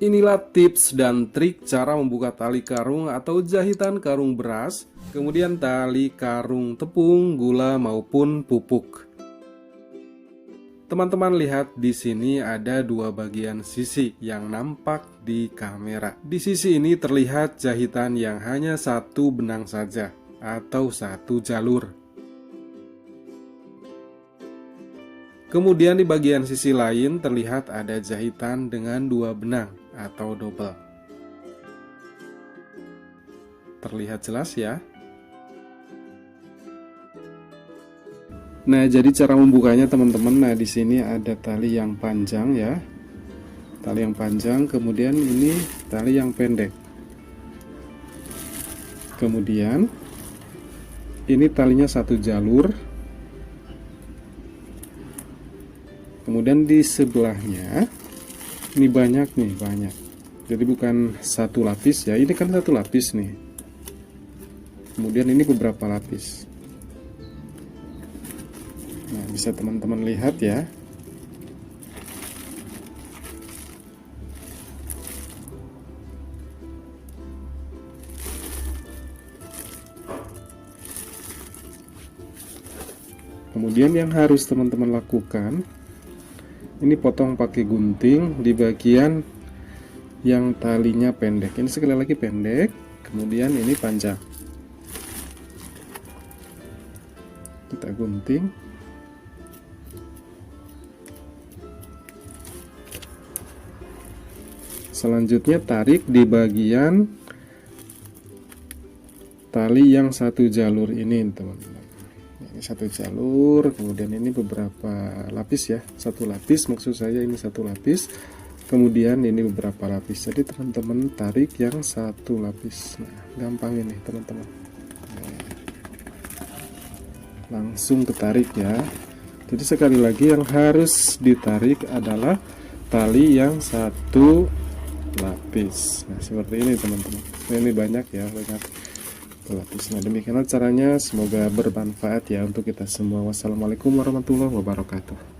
Inilah tips dan trik cara membuka tali karung atau jahitan karung beras, kemudian tali karung tepung, gula maupun pupuk. Teman-teman lihat di sini ada dua bagian sisi yang nampak di kamera. Di sisi ini terlihat jahitan yang hanya satu benang saja atau satu jalur. Kemudian di bagian sisi lain terlihat ada jahitan dengan dua benang atau double. Terlihat jelas ya? Nah, jadi cara membukanya teman-teman. Nah, di sini ada tali yang panjang ya. Tali yang panjang, kemudian ini tali yang pendek. Kemudian ini talinya satu jalur. Kemudian di sebelahnya ini banyak nih, banyak. Jadi bukan satu lapis ya. Ini kan satu lapis nih. Kemudian ini beberapa lapis. Nah, bisa teman-teman lihat ya. Kemudian yang harus teman-teman lakukan, ini potong pakai gunting di bagian yang talinya pendek. Ini sekali lagi pendek, kemudian ini panjang. Kita gunting. Selanjutnya tarik di bagian tali yang satu jalur ini, teman-teman. Ini satu jalur, kemudian ini beberapa lapis ya. Satu lapis, maksud saya ini satu lapis. Kemudian ini beberapa lapis. Jadi teman-teman tarik yang satu lapis. Nah, gampang ini teman-teman. Langsung ketarik ya. Jadi sekali lagi yang harus ditarik adalah tali yang satu lapis. Nah, seperti ini teman-teman. Ini banyak ya, banyak lapis. Nah, demikianlah caranya, semoga bermanfaat ya untuk kita semua. Wassalamualaikum warahmatullahi wabarakatuh.